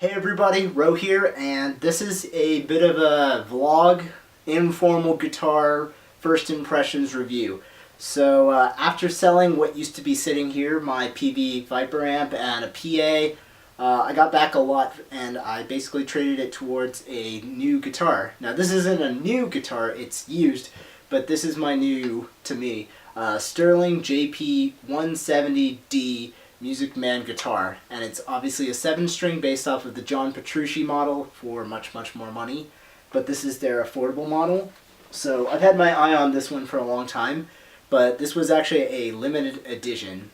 Hey everybody, Ro here, and this is a bit of a vlog, informal guitar first impressions review. So after selling what used to be sitting here, my PV Viper amp and a PA, I got back a lot and I basically traded it towards a new guitar. Now this isn't a new guitar, it's used, but this is my new, to me, Sterling JP170D Music Man guitar, and it's obviously a 7-string based off of the John Petrucci model for much more money, but this is their affordable model. So I've had my eye on this one for a long time, but this was actually a limited edition.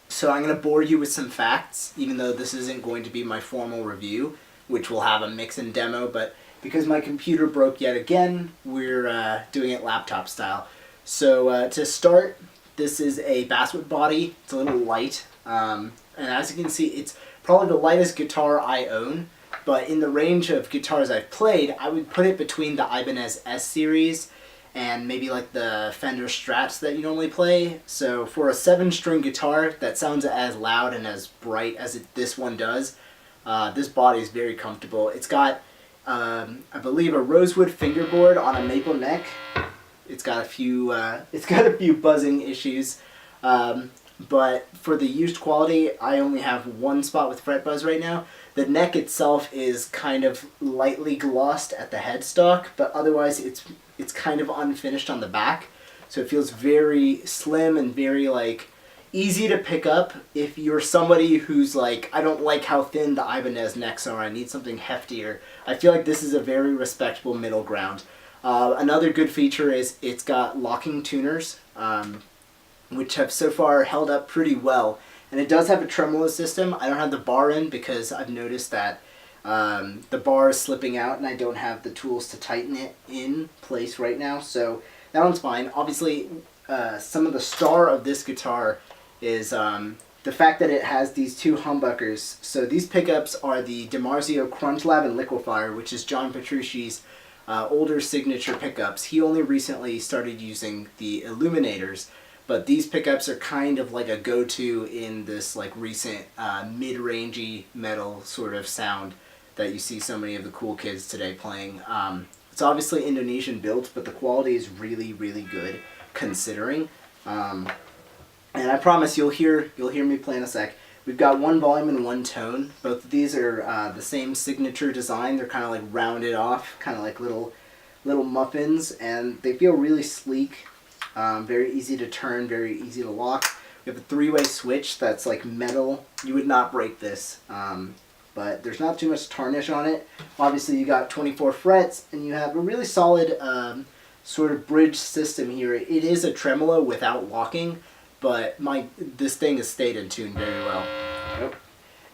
So I'm going to bore you with some facts, even though this isn't going to be my formal review, which will have a mix and demo, but because my computer broke yet again, we're doing it laptop style. So to start, this is a basswood body. It's a little light. And as you can see, it's probably the lightest guitar I own, but in the range of guitars I've played, I would put it between the Ibanez S series and maybe like the Fender Strats that you normally play. So for a 7-string guitar that sounds as loud and as bright as this one does, this body is very comfortable. It's got, I believe, a rosewood fingerboard on a maple neck. It's got a few buzzing issues. But for the used quality, I only have one spot with fret buzz right now. The neck itself is kind of lightly glossed at the headstock, but otherwise it's kind of unfinished on the back. So it feels very slim and very easy to pick up if you're somebody who's like, I don't like how thin the Ibanez necks are, I need something heftier. I feel like this is a very respectable middle ground. Another good feature is it's got locking tuners, which have so far held up pretty well. And it does have a tremolo system. I don't have the bar in because I've noticed that the bar is slipping out and I don't have the tools to tighten it in place right now. So that one's fine. Obviously, some of the star of this guitar is the fact that it has these two humbuckers. So these pickups are the DiMarzio Crunch Lab and Liquefier, which is John Petrucci's older signature pickups. He only recently started using the Illuminators. But these pickups are kind of like a go-to in this recent mid-rangey metal sort of sound that you see so many of the cool kids today playing. It's obviously Indonesian built, but the quality is really good considering. And I promise you'll hear me play in a sec. We've got one volume and one tone. Both of these are the same signature design. They're kind of rounded off, kind of like little muffins, and they feel really sleek. Very easy to turn, very easy to lock. We have a 3-way switch that's metal. You would not break this, but there's not too much tarnish on it. Obviously you got 24 frets and you have a really solid sort of bridge system here. It is a tremolo without locking, but this thing has stayed in tune very well. Yep.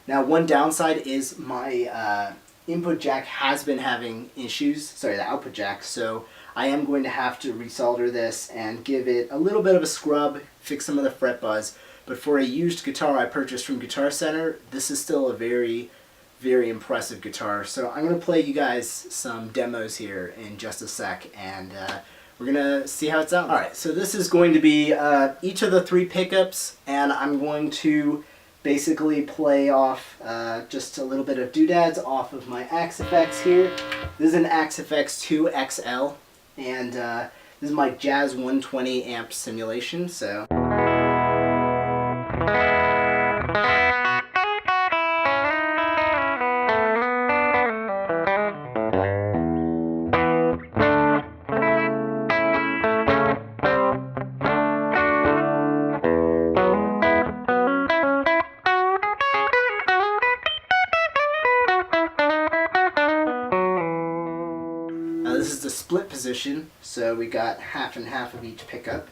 Now one downside is my input jack has been having issues, sorry, the output jack, so I am going to have to resolder this and give it a little bit of a scrub, fix some of the fret buzz. But for a used guitar I purchased from Guitar Center, this is still a very impressive guitar. So I'm going to play you guys some demos here in just a sec, and we're going to see how it sounds. Alright, so this is going to be each of the 3 pickups, and I'm going to basically play off just a little bit of doodads off of my Axe FX here. This is an Axe FX 2 XL. And this is my Jazz 120 amp simulation, so. This is the split position, so we got half and half of each pickup.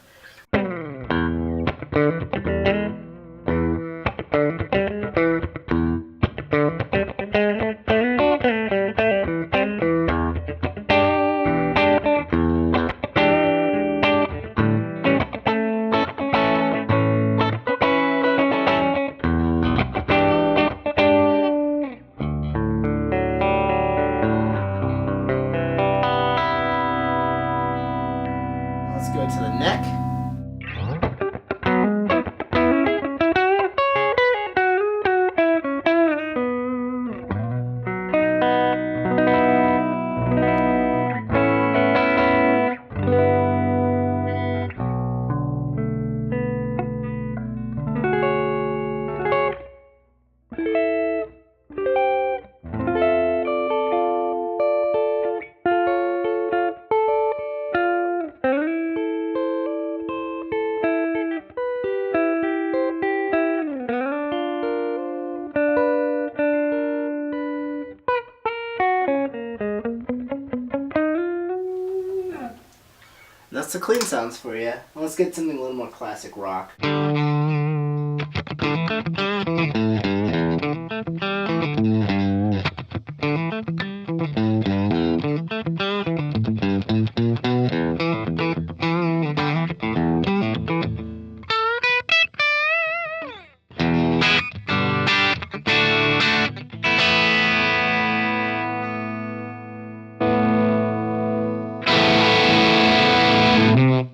Let's go to the neck. that's the clean sounds for you. Let's get something a little more classic rock.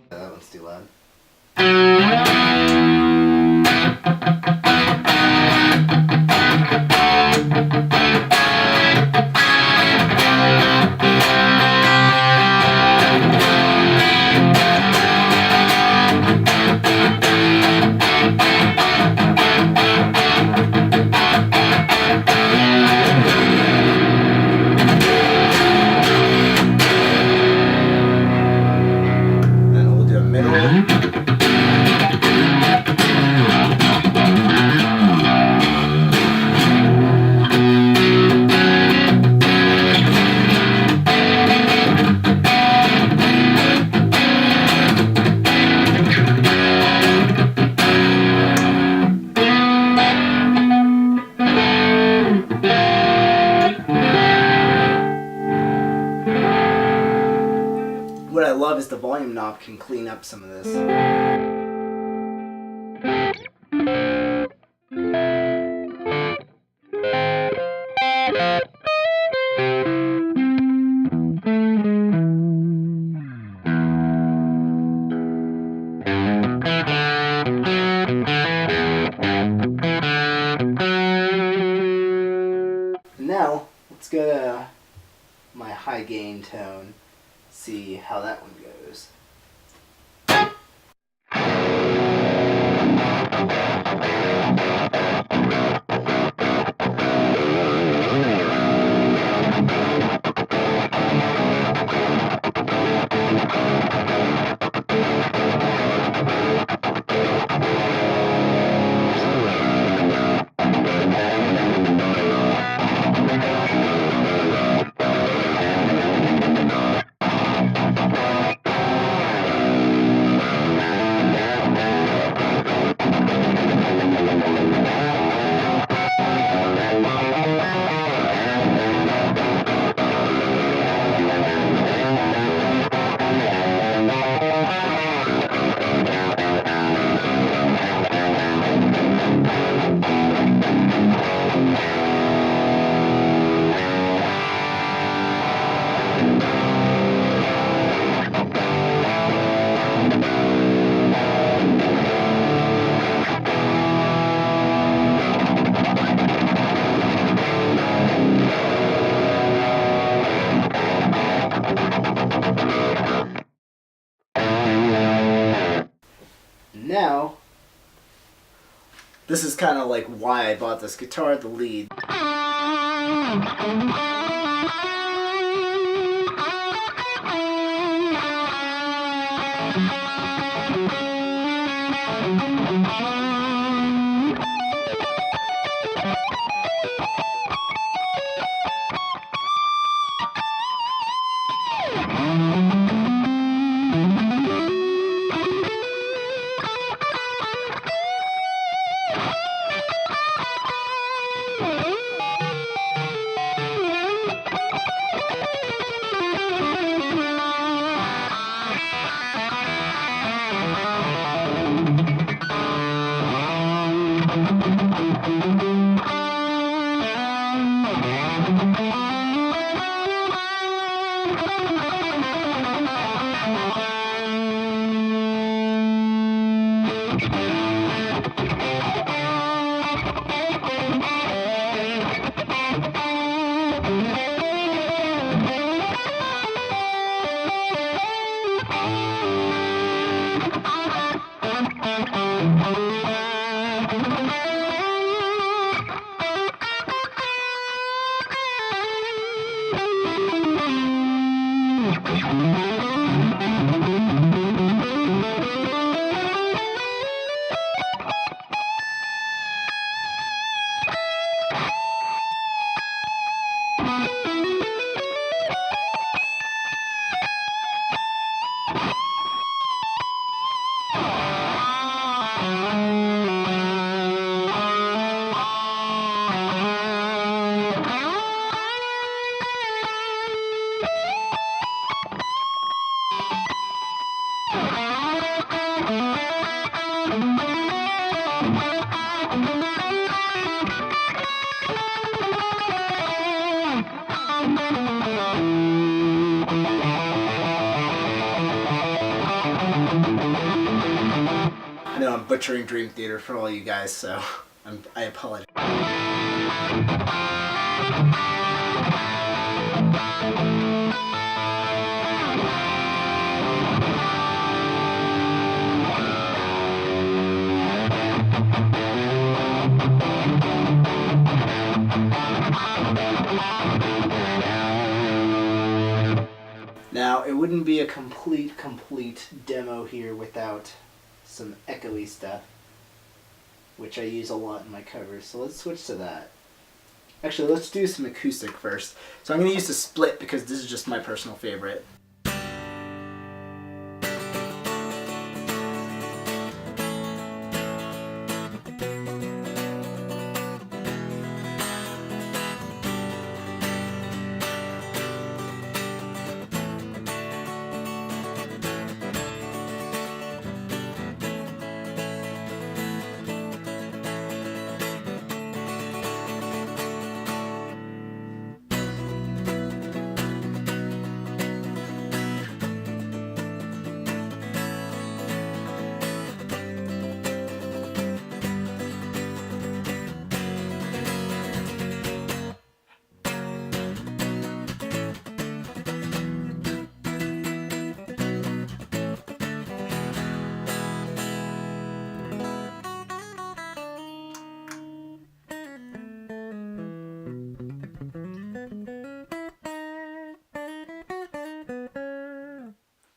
That one's too loud. Then we'll do a middle. What I love is the volume knob can clean up some of this. Now, let's go to my high gain tone, see how that one goes. Now, this is kind of like why I bought this guitar, the lead. butchering Dream Theater for all you guys, so I apologize. Now, it wouldn't be a complete demo here without some echoey stuff, which I use a lot in my covers, so let's switch to that. Actually, let's do some acoustic first. So I'm going to use the split because this is just my personal favorite.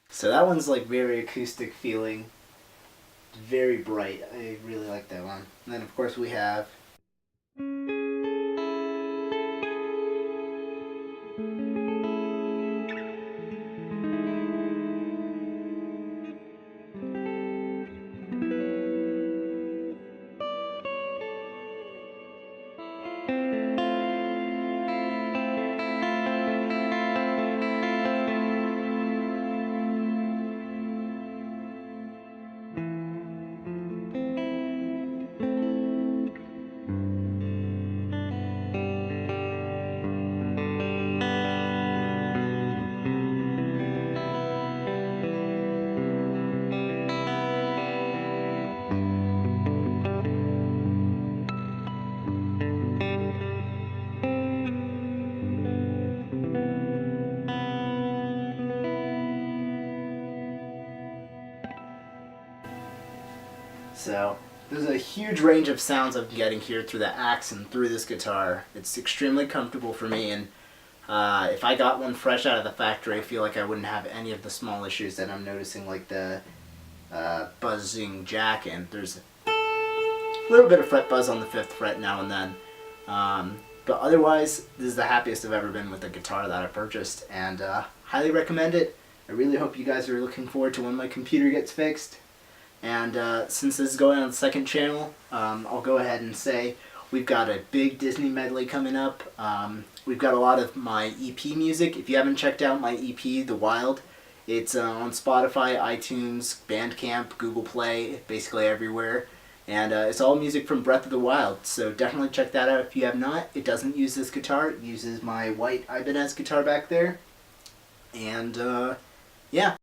So that one's like very acoustic feeling, very bright. I really like that one. And then of course we have So there's a huge range of sounds I'm getting here through the axe and through this guitar. It's extremely comfortable for me, and if I got one fresh out of the factory, I feel like I wouldn't have any of the small issues that I'm noticing, like the buzzing jack, and there's a little bit of fret buzz on the 5th fret now and then. But otherwise, this is the happiest I've ever been with a guitar that I purchased, and highly recommend it. I really hope you guys are looking forward to when my computer gets fixed. And since this is going on the second channel, I'll go ahead and say we've got a big Disney medley coming up. We've got a lot of my EP music. If you haven't checked out my EP, The Wild, it's on Spotify, iTunes, Bandcamp, Google Play, basically everywhere. And it's all music from Breath of the Wild, so definitely check that out if you have not. It doesn't use this guitar, it uses my white Ibanez guitar back there. And yeah.